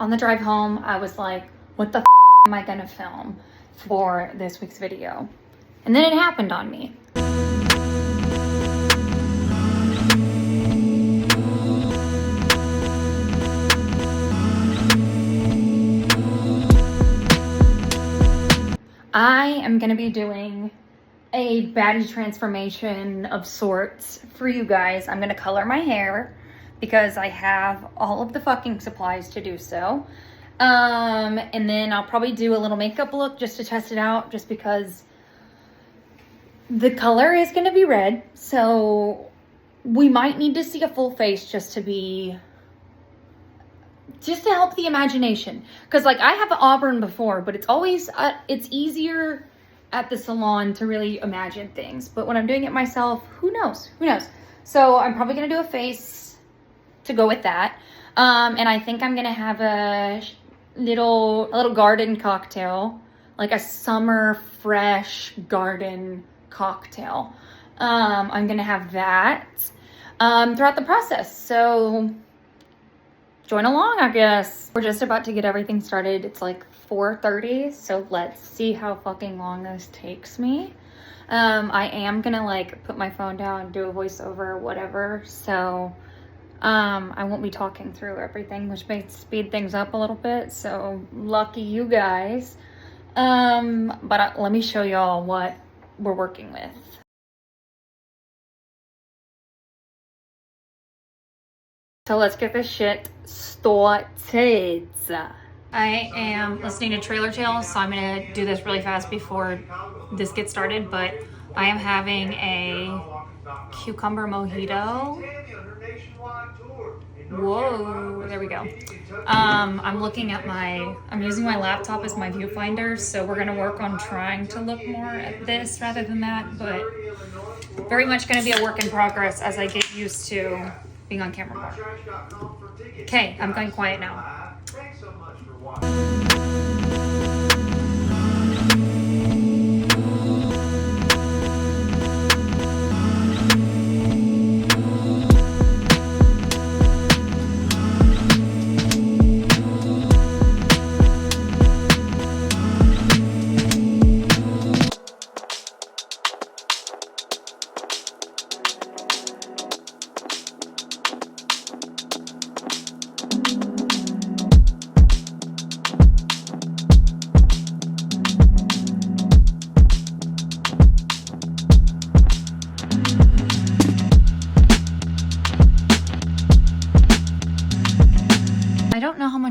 On the drive home, I was like, what the am I gonna film for this week's video? And then it happened on me. I am gonna be doing a baddie transformation of sorts for you guys. I'm gonna color my hair because I have all of the fucking supplies to do so. And then I'll probably do a little makeup look just to test it out, just because the color is gonna be red. So we might need to see a full face just to help the imagination. Cause like I have auburn before, but it's always, it's easier at the salon to really imagine things. But when I'm doing it myself, who knows? Who knows? So I'm probably gonna do a face to go with that. And I think I'm gonna have a little garden cocktail, like a summer fresh garden cocktail. I'm gonna have that throughout the process. So join along, I guess. We're just about to get everything started. It's like 4:30, so let's see how fucking long this takes me. I am gonna like put my phone down, do a voiceover, whatever, so I won't be talking through everything, which may speed things up a little bit, so lucky you guys. But let me show y'all what we're working with. So let's get this shit started. I am listening to Trailer Tales, so I'm gonna do this really fast before this gets started, but I am having a cucumber mojito. Whoa, there we go. I'm looking at I'm using my laptop as my viewfinder, so we're gonna work on trying to look more at this rather than that, but very much gonna be a work in progress as I get used to being on camera more. Okay, I'm going quiet now. Thanks so much for watching.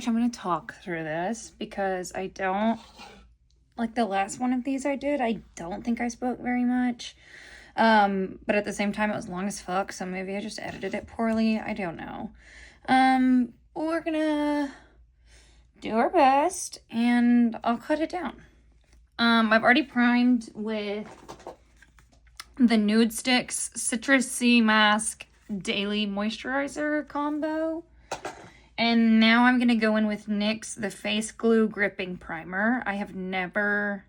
I'm going to talk through this because I don't, like the last one of these I did, I don't think I spoke very much. But at the same time, it was long as fuck, so maybe I just edited it poorly. I don't know. We're gonna do our best and I'll cut it down. I've already primed with the Nude Sticks Citrus Sea Mask Daily Moisturizer combo. And now I'm going to go in with NYX the Face Glue Gripping Primer. I have never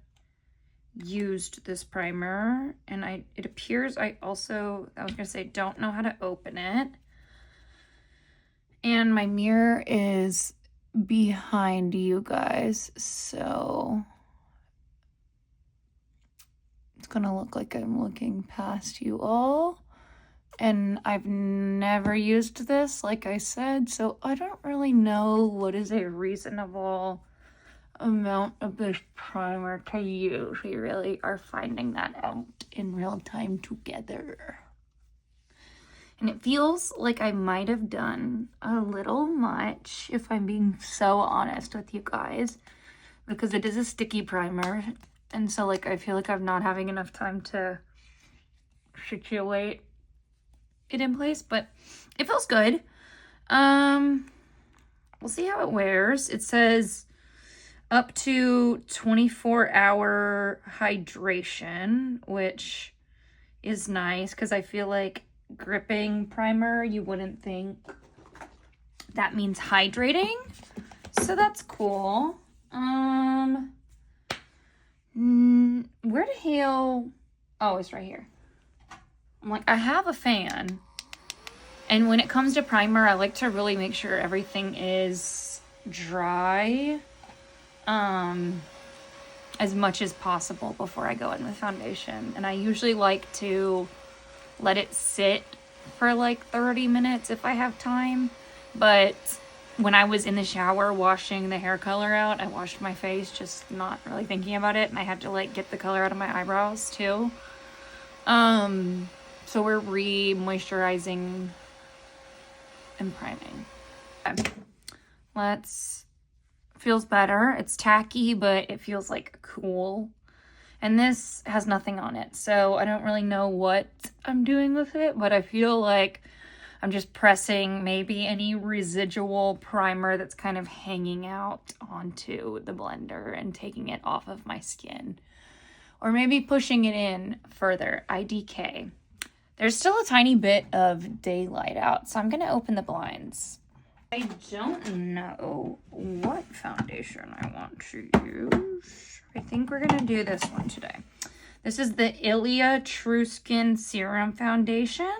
used this primer. And it appears I was going to say, don't know how to open it. And my mirror is behind you guys. So it's going to look like I'm looking past you all. And I've never used this, like I said, so I don't really know what is a reasonable amount of this primer to use. We really are finding that out in real time together. And it feels like I might have done a little much, if I'm being so honest with you guys, because it is a sticky primer. And so like I feel like I'm not having enough time to situate it in place, but it feels good. We'll see how it wears. It says up to 24-hour hydration, which is nice because I feel like gripping primer, you wouldn't think that means hydrating, so that's cool. Where the hell? Oh, it's right here. I'm like, I have a fan, and when it comes to primer, I like to really make sure everything is dry as much as possible before I go in with foundation. And I usually like to let it sit for like 30 minutes if I have time. But when I was in the shower washing the hair color out, I washed my face just not really thinking about it, and I had to like get the color out of my eyebrows too. So we're re-moisturizing and priming. Okay. Feels better. It's tacky, but it feels like cool. And this has nothing on it, so I don't really know what I'm doing with it, but I feel like I'm just pressing maybe any residual primer that's kind of hanging out onto the blender and taking it off of my skin. Or maybe pushing it in further. IDK. There's still a tiny bit of daylight out, so I'm going to open the blinds. I don't know what foundation I want to use. I think we're going to do this one today. This is the Ilia True Skin Serum Foundation,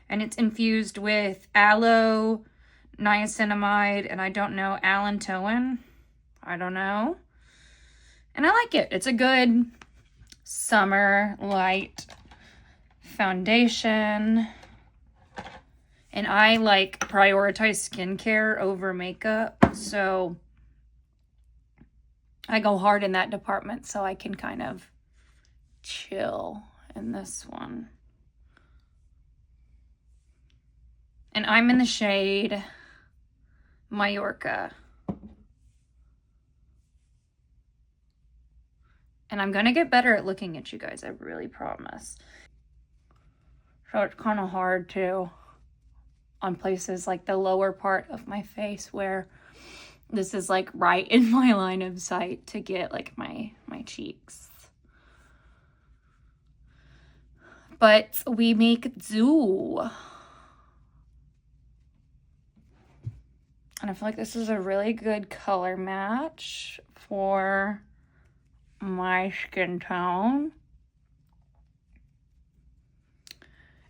and it's infused with aloe, niacinamide, and I don't know, allantoin. I don't know. And I like it. It's a good summer light foundation. And I like prioritize skincare over makeup, so I go hard in that department so I can kind of chill in this one. And I'm in the shade Mallorca. And I'm gonna get better at looking at you guys, I really promise. So it's kind of hard too on places like the lower part of my face where this is like right in my line of sight to get like my cheeks. But we make do. And I feel like this is a really good color match for my skin tone.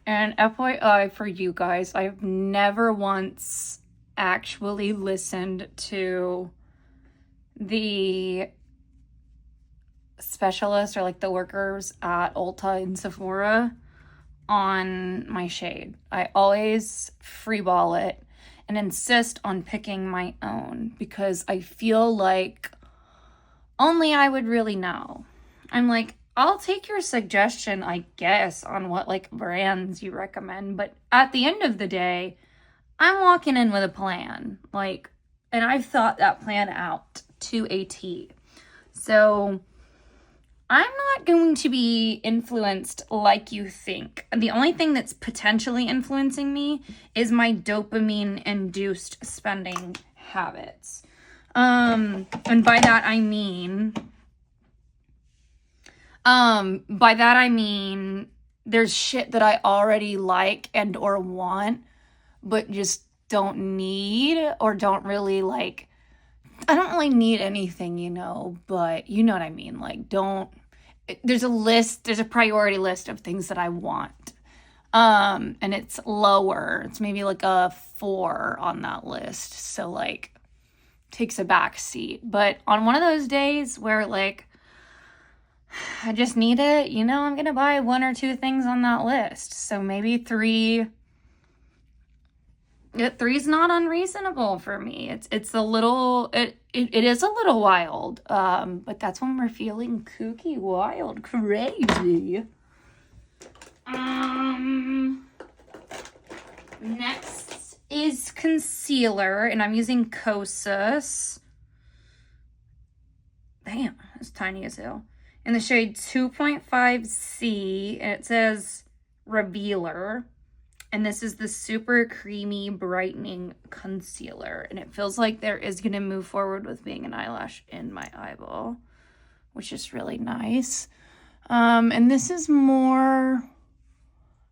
And FYI for you guys, I've never once actually listened to the specialists or like the workers at Ulta and Sephora on my shade. I always freeball it and insist on picking my own because I feel like only I would really know. I'm like, I'll take your suggestion, I guess, on what like brands you recommend, but at the end of the day, I'm walking in with a plan, like, and I've thought that plan out to a T. So I'm not going to be influenced like you think. The only thing that's potentially influencing me is my dopamine-induced spending habits. And by that I mean there's shit that I already like and or want, but just don't need or don't really like. I don't really need anything, you know, but you know what I mean. Like, there's a priority list of things that I want. And it's lower. It's maybe like a 4 on that list. So like takes a back seat. But on one of those days where like I just need it, you know, I'm going to buy 1 or 2 things on that list. So maybe 3. 3's not unreasonable for me. It's a little, it is a little wild. But that's when we're feeling kooky, wild, crazy. Next is concealer, and I'm using Kosas. Damn, it's tiny as hell. In the shade 2.5C, and it says Revealer. And this is the super creamy brightening concealer. And it feels like there is going to move forward with being an eyelash in my eyeball, which is really nice. And this is more,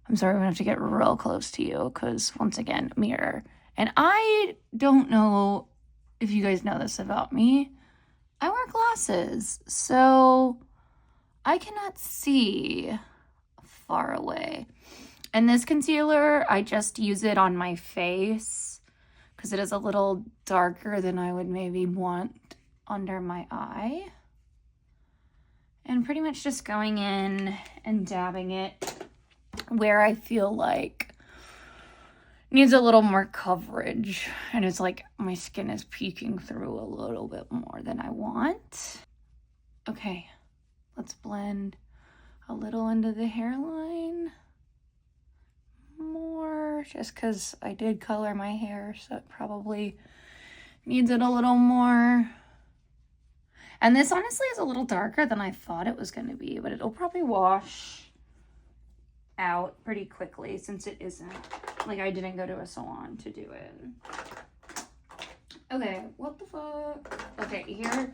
I'm sorry, I'm going to have to get real close to you because once again, mirror. And I don't know if you guys know this about me. I wear glasses, so I cannot see far away. And this concealer, I just use it on my face because it is a little darker than I would maybe want under my eye. And pretty much just going in and dabbing it where I feel like needs a little more coverage. And it's like my skin is peeking through a little bit more than I want. Okay, let's blend a little into the hairline. More, just because I did color my hair, so it probably needs it a little more. And this honestly is a little darker than I thought it was going to be, but it'll probably wash out pretty quickly since it isn't, like, I didn't go to a salon to do it. Okay, what the fuck? Okay, here,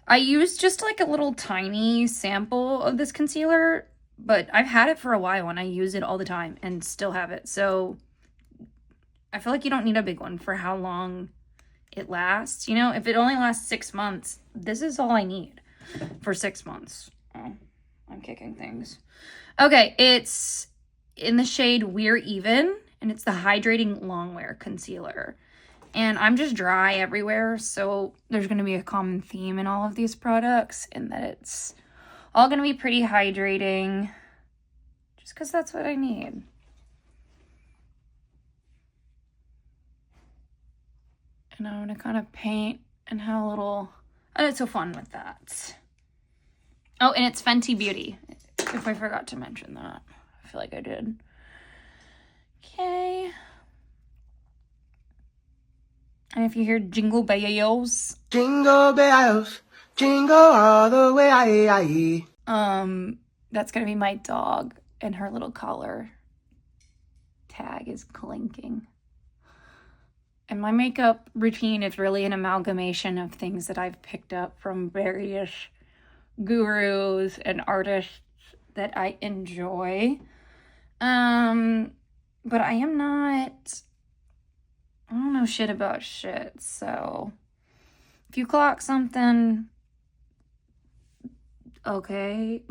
I used just like a little tiny sample of this concealer, but I've had it for a while and I use it all the time and still have it. So I feel like you don't need a big one for how long it lasts. You know, if it only lasts 6 months, this is all I need for 6 months. Oh, I'm kicking things. Okay, it's in the shade We're Even, and it's the Hydrating Longwear Concealer. And I'm just dry everywhere, so there's going to be a common theme in all of these products, in that it's all going to be pretty hydrating, just because that's what I need. And I'm going to kind of paint and have a little, oh, it's so fun with that. Oh, and it's Fenty Beauty, if I forgot to mention that. I feel like I did. Okay. And if you hear jingle bells. Jingle bells, jingle all the way. That's going to be my dog, and her little collar tag is clinking. And my makeup routine is really an amalgamation of things that I've picked up from various gurus and artists that I enjoy. But I don't know shit about shit, so if you clock something, okay.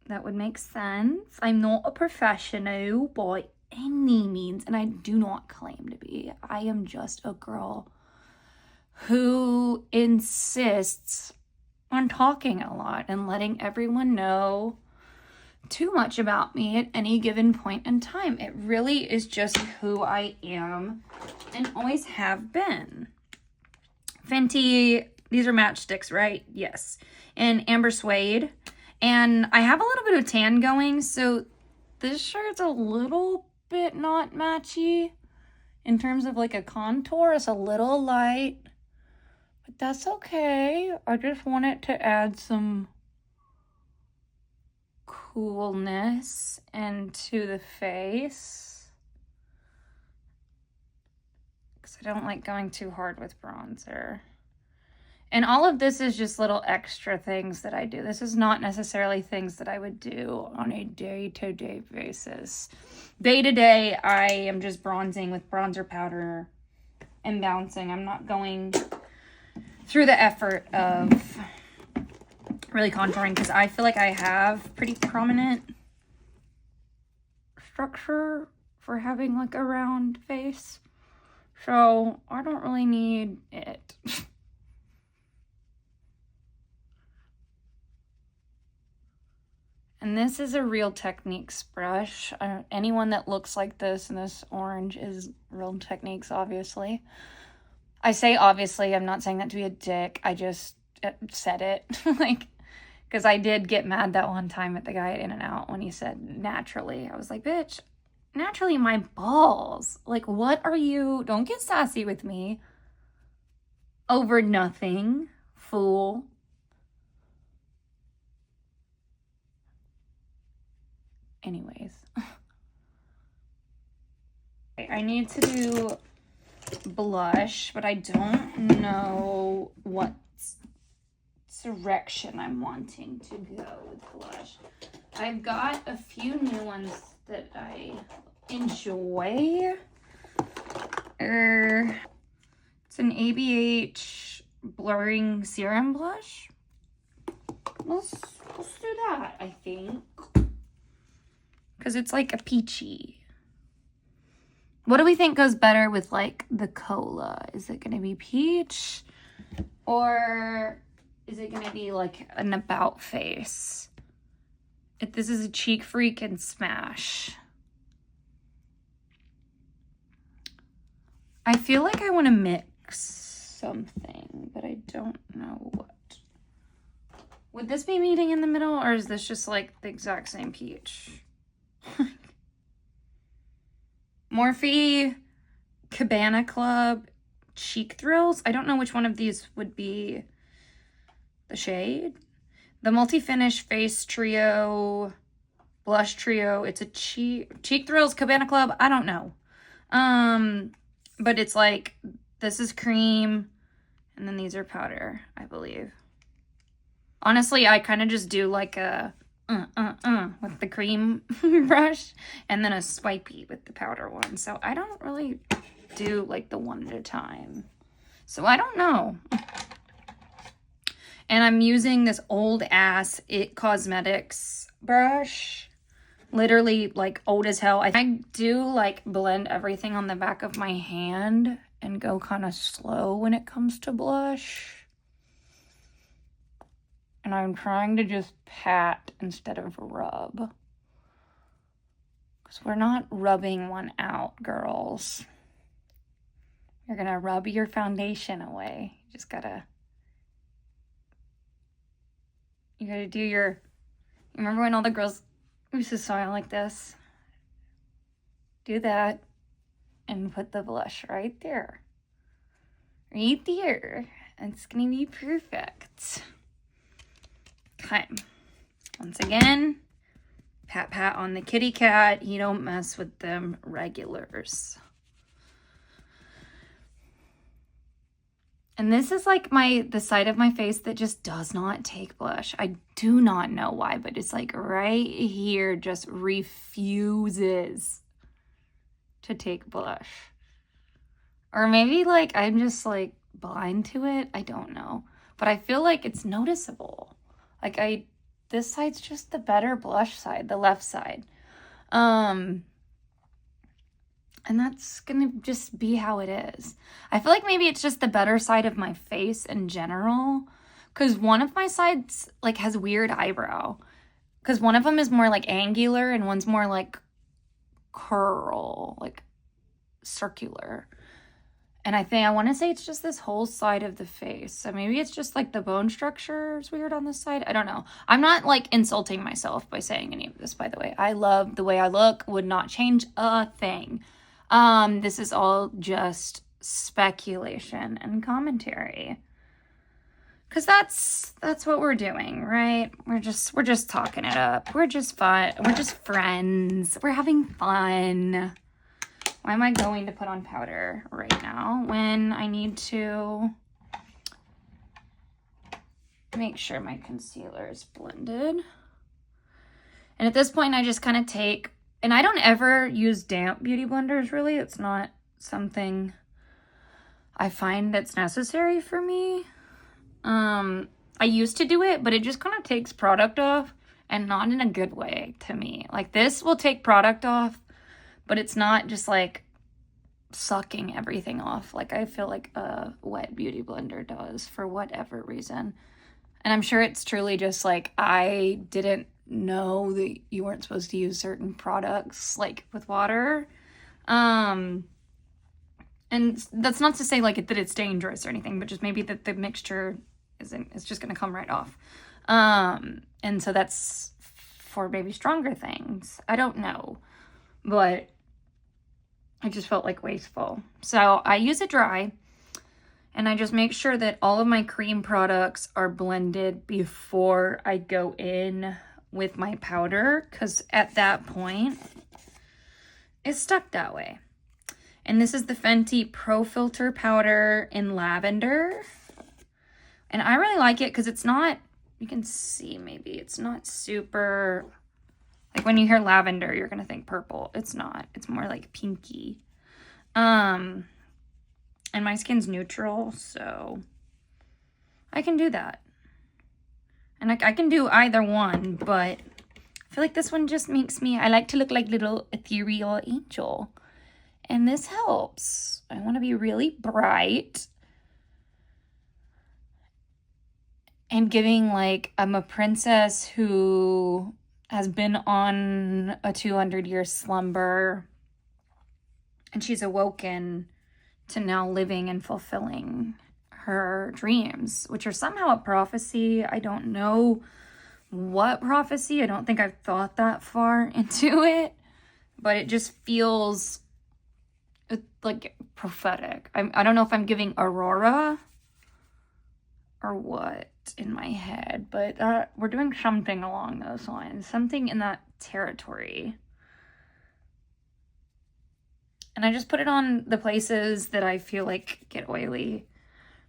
That would make sense. I'm not a professional by any means, and I do not claim to be. I am just a girl who insists on talking a lot and letting everyone know too much about me at any given point in time. It really is just who I am and always have been. Fenty, these are matchsticks, right? Yes. And Amber Suede. And I have a little bit of tan going, so this shirt's a little bit not matchy in terms of like a contour. It's a little light, but that's okay. I just want it to add some coolness into the face, because I don't like going too hard with bronzer. And all of this is just little extra things that I do. This is not necessarily things that I would do on a day-to-day basis. Day-to-day, I am just bronzing with bronzer powder and bouncing. I'm not going through the effort of really contouring, because I feel like I have pretty prominent structure for having like a round face. So I don't really need it. And this is a Real Techniques brush. Anyone that looks like this and this orange is Real Techniques, obviously. I say obviously, I'm not saying that to be a dick. I just said it. Like, because I did get mad that one time at the guy at In-N-Out when he said naturally. I was like, bitch, naturally my balls. Like, what are you? Don't get sassy with me over nothing, fool. Anyways, I need to do blush, but I don't know what direction I'm wanting to go with blush. I've got a few new ones that I enjoy. It's an ABH blurring serum blush. Let's do that, I think. Because it's like a peachy. What do we think goes better with like the cola? Is it going to be peach or is it going to be like an about face? If this is a cheek freak and smash. I feel like I want to mix something, but I don't know what. Would this be meeting in the middle, or is this just like the exact same peach? Morphe, Cabana Club, Cheek Thrills. I don't know which one of these would be the shade. The Multi-Finish Face Trio, Blush Trio. It's a Cheek Thrills, Cabana Club. I don't know. But it's like, this is cream, and then these are powder, I believe. Honestly, I kind of just do like a with the cream brush, and then a swipey with the powder one. So I don't really do like the one at a time. So I don't know. And I'm using this old ass It Cosmetics brush. Literally like old as hell. I do like blend everything on the back of my hand and go kind of slow when it comes to blush. And I'm trying to just pat instead of rub. Because we're not rubbing one out, girls. You're going to rub your foundation away. You just gotta... You gotta do your... Remember when all the girls used to smile like this? Do that. And put the blush right there. Right there. It's gonna be perfect. Okay. Once again, pat pat on the kitty cat. You don't mess with them regulars. And this is like the side of my face that just does not take blush. I do not know why, but it's like right here just refuses to take blush. Or maybe like I'm just like blind to it. I don't know. But I feel like it's noticeable. Like this side's just the better blush side, the left side. And that's gonna just be how it is. I feel like maybe it's just the better side of my face in general. Because one of my sides like has weird eyebrow. Because one of them is more like angular and one's more like curl, like circular. And I want to say it's just this whole side of the face. So maybe it's just like the bone structure is weird on this side. I don't know. I'm not like insulting myself by saying any of this, by the way. I love the way I look. Would not change a thing. This is all just speculation and commentary. Cause that's what we're doing, right? We're just talking it up. We're just fun. We're just friends. We're having fun. Why am I going to put on powder right now when I need to make sure my concealer is blended? And at this point, I just kind of take, and I don't ever use damp beauty blenders, really. It's not something I find that's necessary for me. I used to do it, but it just kind of takes product off, and not in a good way to me. Like this will take product off, but it's not just like sucking everything off like I feel like a wet beauty blender does for whatever reason. And I'm sure it's truly just like I didn't know that you weren't supposed to use certain products like with water. And that's not to say like that it's dangerous or anything, but just maybe that the mixture it's just going to come right off. And so that's for maybe stronger things. I don't know, but I just felt like wasteful. So I use it dry, and I just make sure that all of my cream products are blended before I go in with my powder, because at that point, it's stuck that way. And this is the Fenty Pro Filter powder in lavender. And I really like it because it's not, you can see maybe, it's not super... Like when you hear lavender, you're going to think purple. It's not. It's more like pinky. And my skin's neutral, so I can do that. And I can do either one, but I feel like this one just makes me, I like to look like little ethereal angel. And this helps. I want to be really bright. And giving like I'm a princess who has been on a 200-year slumber. And she's awoken to now living and fulfilling her dreams, which are somehow a prophecy. I don't know what prophecy. I don't think I've thought that far into it. But it just feels like prophetic. I don't know if I'm giving Aurora or what in my head, but we're doing something along those lines, something in that territory. And I just put it on the places that I feel like get oily.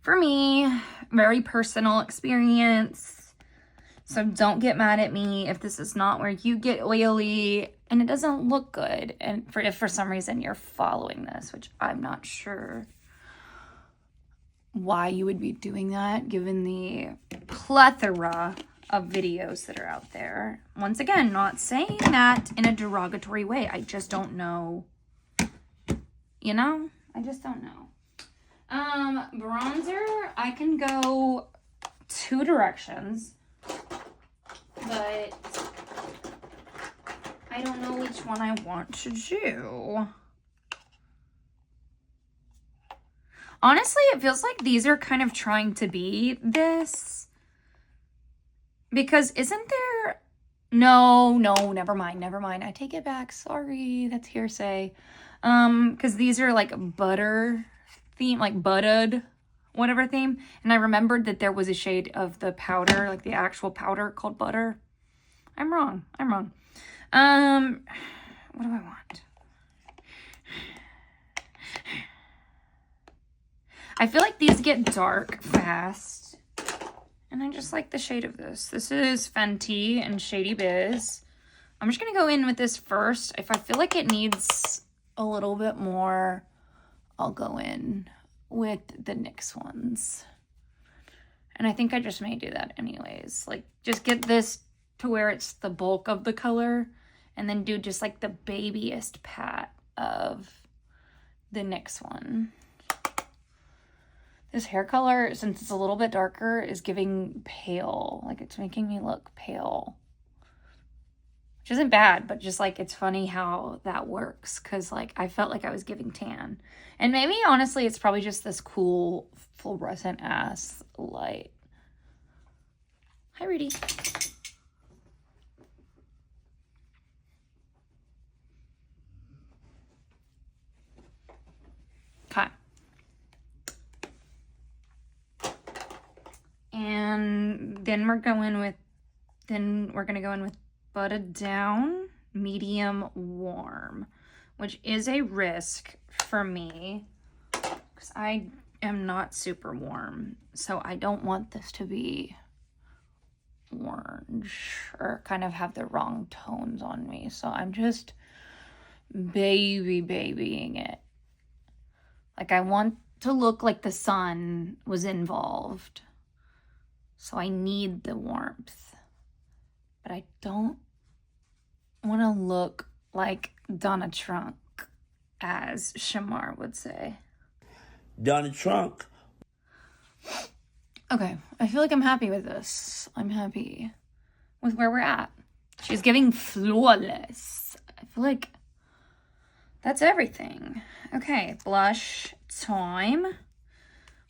For me, very personal experience. So don't get mad at me if this is not where you get oily and it doesn't look good. And if for some reason you're following this, which I'm not sure why you would be doing that given the plethora of videos that are out there. Once again, not saying that in a derogatory way. I just don't know. You know? I just don't know. Bronzer, I can go 2 directions. But I don't know which one I want to do. Honestly, it feels like these are kind of trying to be this. Because isn't there... No, never mind. I take it back. Sorry, that's hearsay. Because these are like butter theme, like buttered, whatever theme. And I remembered that there was a shade of the powder, like the actual powder called butter. I'm wrong. What do I want? I feel like these get dark fast. And I just like the shade of this. This is Fenty and Shady Biz. I'm just going to go in with this first. If I feel like it needs a little bit more, I'll go in with the NYX ones. And I think I just may do that anyways. Like, just get this to where it's the bulk of the color. And then do just like the babyest pat of the NYX one. This hair color, since it's a little bit darker, is giving pale. Like, it's making me look pale. Which isn't bad, but just, like, it's funny how that works. Because, like, I felt like I was giving tan. And maybe, honestly, it's probably just this cool fluorescent-ass light. Hi, Rudy. Okay. And then we're going to go in with Butted Down Medium Warm, which is a risk for me because I am not super warm. So I don't want this to be orange or kind of have the wrong tones on me. So I'm just babying it. Like, I want to look like the sun was involved. So I need the warmth. But I don't want to look like Donna Trunk, as Shamar would say. Donna Trunk. Okay, I feel like I'm happy with this. I'm happy with where we're at. She's giving flawless. I feel like that's everything. Okay, blush time.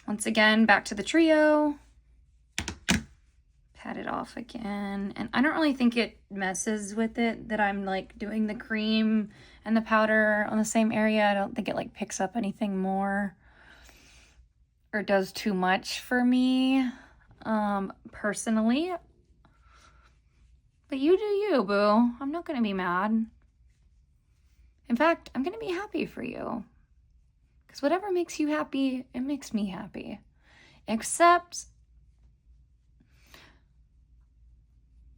Once again, back to the trio. Pat it off again. And I don't really think it messes with it that I'm like doing the cream and the powder on the same area. I don't think it like picks up anything more or does too much for me personally. But you do you, boo. I'm not gonna be mad. In fact, I'm gonna be happy for you. Because whatever makes you happy, it makes me happy. Except,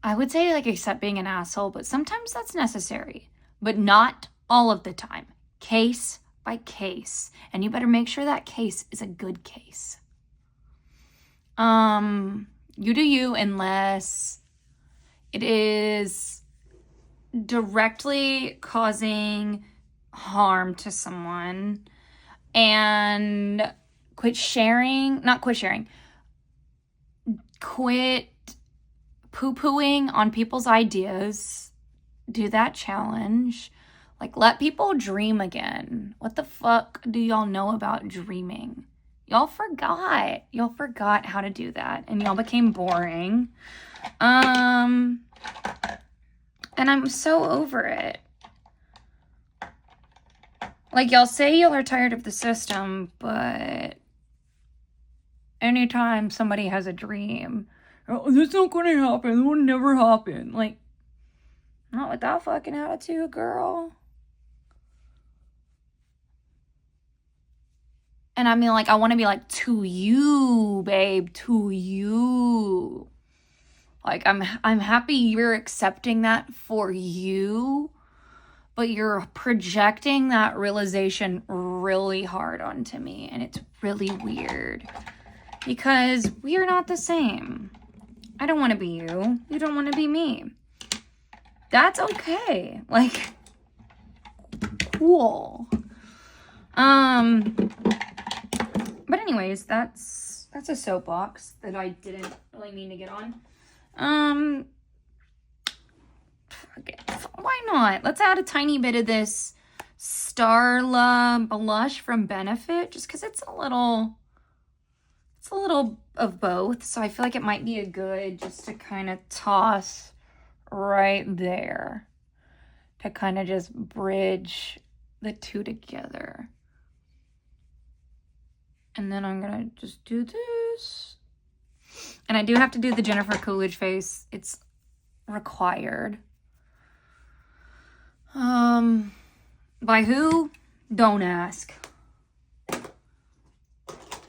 I would say like except being an asshole, but sometimes that's necessary. But not all of the time. Case by case. And you better make sure that case is a good case. You do you unless it is directly causing harm to someone and quit poo-pooing on people's ideas. Do that challenge. Like, let people dream again. What the fuck do y'all know about dreaming? Y'all forgot. Y'all forgot how to do that. And y'all became boring. And I'm so over it. Like, y'all say y'all are tired of the system, but anytime somebody has a dream, oh, that's not gonna happen. It will never happen. Like, not with that fucking attitude, girl. And I mean, like, I want to be like, to you, babe, to you. Like, I'm happy you're accepting that for you, but you're projecting that realization really hard onto me, and it's really weird because we are not the same. I don't want to be you. You don't want to be me. That's okay. Like, cool. But anyways, that's a soapbox that I didn't really mean to get on. Okay, why not? Let's add a tiny bit of this Starla blush from Benefit, just because it's a little of both. So I feel like it might be a good just to kind of toss right there to kind of just bridge the two together. And then I'm gonna just do this. And I do have to do the Jennifer Coolidge face. It's required. By who? Don't ask.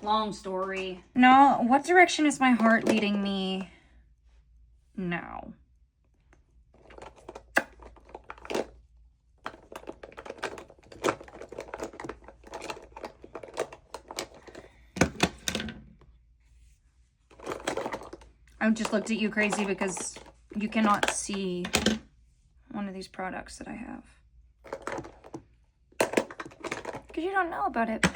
Long story. No, what direction is my heart leading me now? I just looked at you crazy because you cannot see one of these products that I have. Because you don't know about it.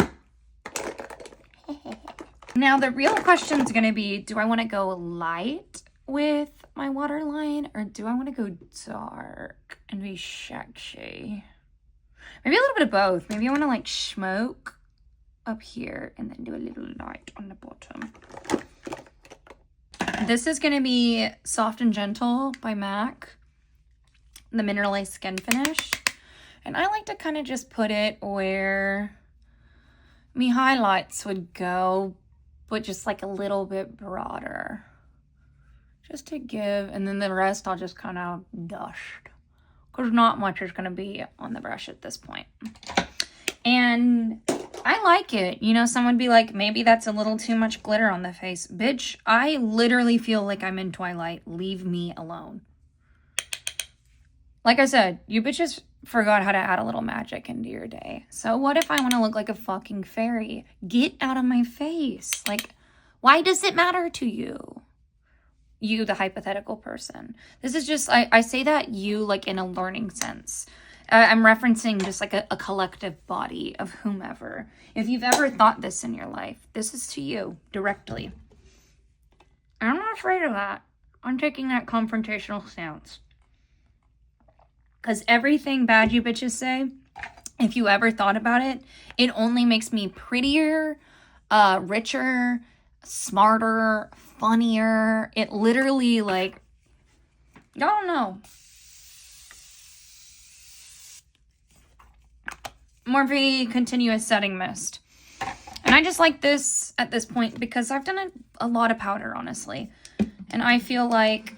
Now, the real question is going to be, do I want to go light with my waterline or do I want to go dark and be sexy? Maybe a little bit of both. Maybe I want to like smoke up here and then do a little light on the bottom. This is going to be Soft and Gentle by MAC, the Mineralized Skin Finish. And I like to kind of just put it where me highlights would go, but just like a little bit broader. Just to give, and then the rest I'll just kind of dust. Because not much is going to be on the brush at this point. And I like it. You know, someone would be like, maybe that's a little too much glitter on the face. Bitch, I literally feel like I'm in Twilight. Leave me alone. Like I said, you bitches forgot how to add a little magic into your day. So what if I want to look like a fucking fairy? Get out of my face. Like, why does it matter to you? You, the hypothetical person. This is just, I say that you like in a learning sense. I'm referencing just like a collective body of whomever. If you've ever thought this in your life, this is to you directly. I'm not afraid of that. I'm taking that confrontational stance. Because everything bad you bitches say, if you ever thought about it, it only makes me prettier, richer, smarter, funnier. It literally, like, y'all don't know. Morphe Continuous Setting Mist. And I just like this at this point because I've done a lot of powder, honestly. And I feel like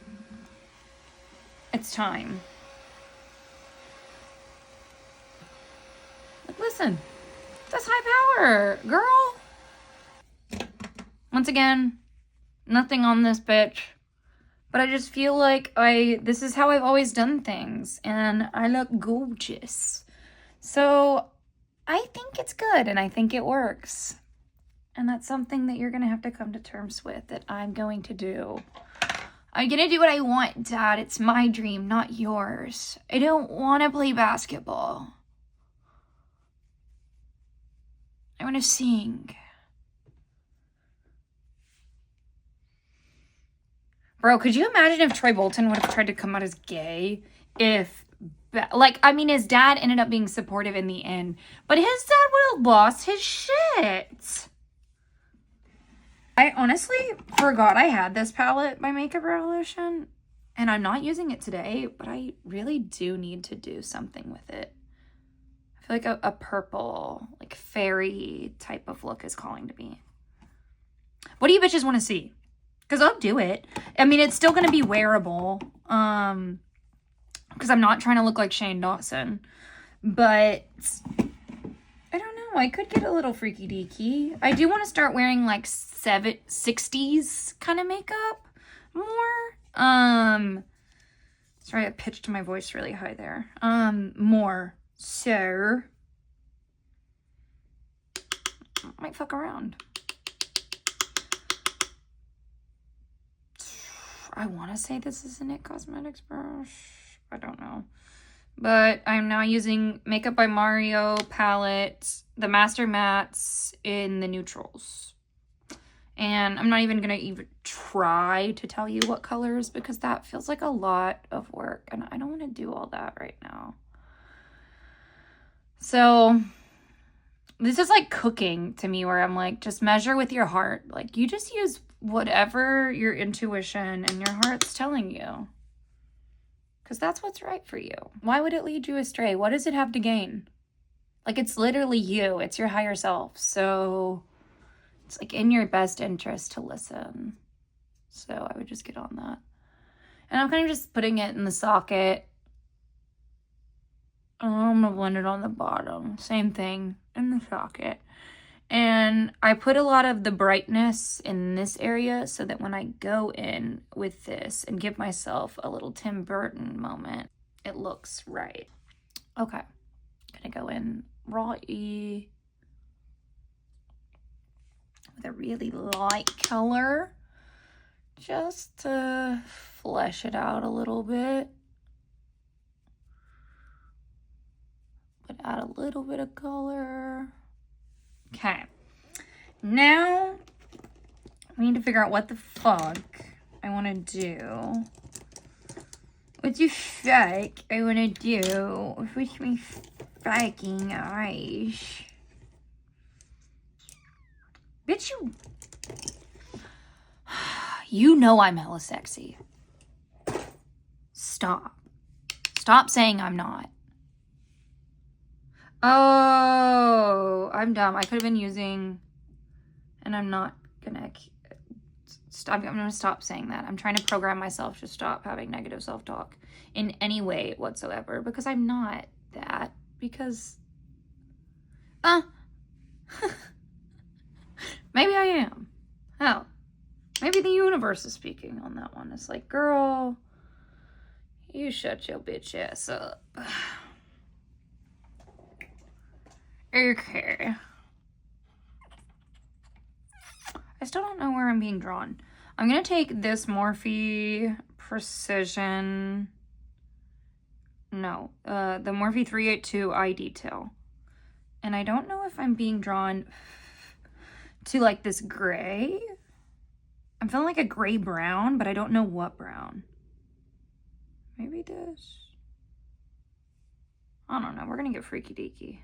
it's time. Like, listen, that's high power, girl. Once again, nothing on this bitch. But I just feel like this is how I've always done things. And I look gorgeous. So I think it's good and I think it works. And that's something that you're going to have to come to terms with, that I'm going to do. I'm going to do what I want, Dad. It's my dream, not yours. I don't want to play basketball. I want to sing. Bro, could you imagine if Troy Bolton would have tried to come out as gay? If, like, I mean, his dad ended up being supportive in the end, but his dad would have lost his shit. I honestly forgot I had this palette by Makeup Revolution, and I'm not using it today, but I really do need to do something with it. I feel like a purple, like, fairy type of look is calling to me. What do you bitches want to see? Because I'll do it. I mean, it's still going to be wearable. Because I'm not trying to look like Shane Dawson. But I don't know. I could get a little freaky deaky. I do want to start wearing like 60s kind of makeup more. Sorry, I pitched my voice really high there. More. So might fuck around. I want to say this is an IT Cosmetics brush. I don't know. But I'm now using Makeup by Mario palette, the Master Mattes in the neutrals. And I'm not even going to even try to tell you what colors because that feels like a lot of work. And I don't want to do all that right now. So this is like cooking to me where I'm like, just measure with your heart. Like you just use whatever your intuition and your heart's telling you. Because that's what's right for you. Why would it lead you astray? What does it have to gain? Like, it's literally you. It's your higher self. So it's like in your best interest to listen. So I would just get on that. And I'm kind of just putting it in the socket. I'm going to blend it on the bottom. Same thing in the socket. And I put a lot of the brightness in this area so that when I go in with this and give myself a little Tim Burton moment, it looks right. Okay. Gonna go in raw-y with a really light color just to flesh it out a little bit. But add a little bit of color. Okay, now we need to figure out what the fuck I want to do. What the fuck I want to do with my fucking eyes. Bitch, you know I'm hella sexy. Stop. Stop saying I'm not. Oh, I'm dumb. I could have been using, and I'm not gonna stop. I'm gonna stop saying that. I'm trying to program myself to stop having negative self-talk in any way whatsoever because I'm not that. Because, maybe I am. Hell, maybe the universe is speaking on that one. It's like, girl, you shut your bitch ass up. Okay. I still don't know where I'm being drawn. I'm going to take this Morphe Precision. No. The Morphe 382 Eye Detail. And I don't know if I'm being drawn to like this gray. I'm feeling like a gray brown, but I don't know what brown. Maybe this. I don't know. We're going to get freaky deaky.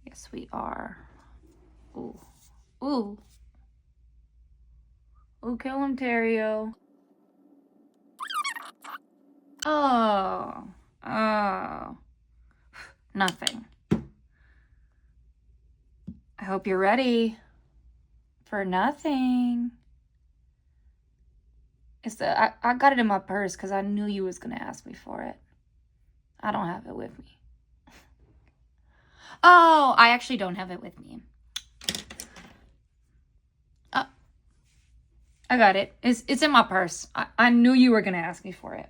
Yes, we are. Ooh. Ooh. Ooh, kill him, Terrio. Oh. Oh. Nothing. I hope you're ready for nothing. It's I got it in my purse because I knew you was going to ask me for it. I don't have it with me. Oh, I actually don't have it with me. I got it. It's in my purse. I knew you were going to ask me for it.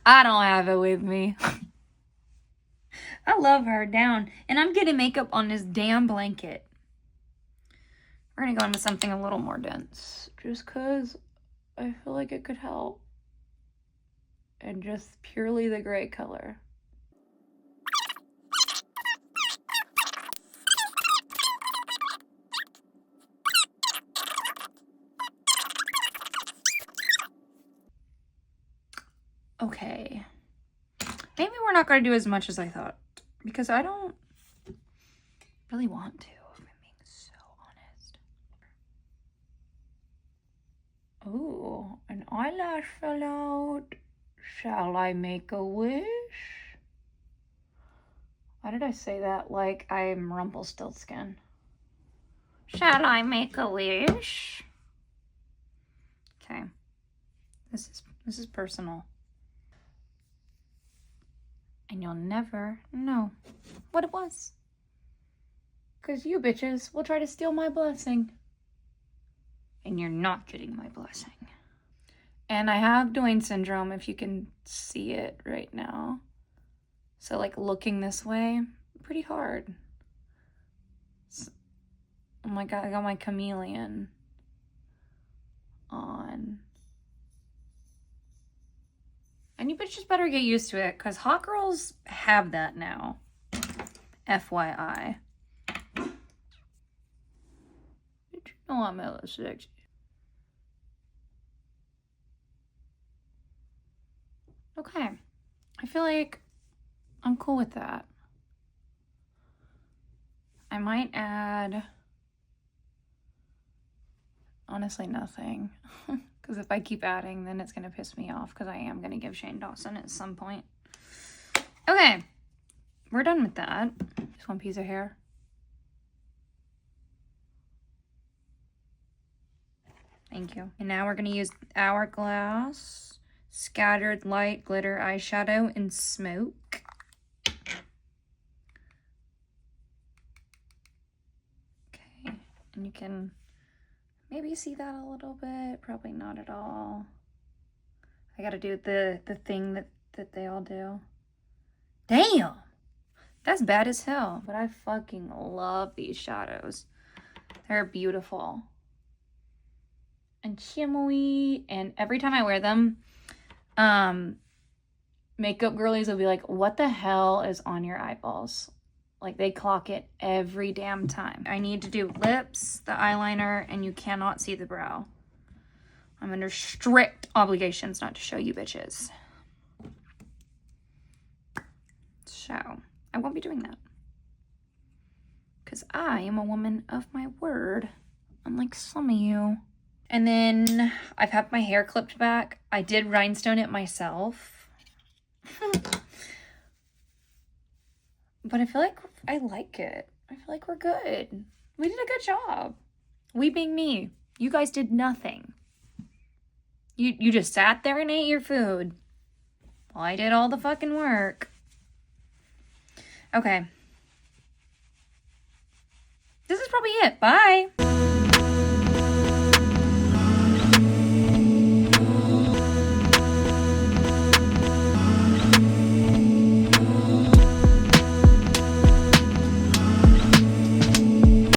I don't have it with me. I love her down. And I'm getting makeup on this damn blanket. We're going to go into something a little more dense. Just because I feel like it could help. and just purely the gray color. Okay. Maybe we're not going to do as much as I thought, because I don't really want to, if I'm being so honest. Ooh, an eyelash fell out. Shall I make a wish? Why did I say that like I'm Rumpelstiltskin? Shall I make a wish? Okay. This is personal. And you'll never know what it was. 'Cause you bitches will try to steal my blessing. And you're not getting my blessing. And I have Doyne syndrome, if you can see it right now. So like looking this way, pretty hard. Oh my god, I got my chameleon on. And you bitches better get used to it, because hot girls have that now. FYI. Did you know I'm hella sexy? Okay. I feel like I'm cool with that. I might add... honestly, nothing. Because if I keep adding, then it's going to piss me off, because I am going to give Shane Dawson at some point. Okay. We're done with that. Just one piece of hair. Thank you. And now we're going to use Hourglass, Scattered Light Glitter Eyeshadow in Smoke. Okay. And you can... maybe see that a little bit, probably not at all. I gotta do the thing that they all do. Damn! That's bad as hell, but I fucking love these shadows. They're beautiful. And shimmery, and every time I wear them, makeup girlies will be like, what the hell is on your eyeballs? Like, they clock it every damn time. I need to do lips, the eyeliner, and you cannot see the brow. I'm under strict obligations not to show you bitches. So, I won't be doing that. Because I am a woman of my word, unlike some of you. And then, I've had my hair clipped back. I did rhinestone it myself. But I feel like I like it. I feel like we're good. We did a good job. We being me. You guys did nothing. You just sat there and ate your food. Well, I did all the fucking work. Okay. This is probably it. Bye.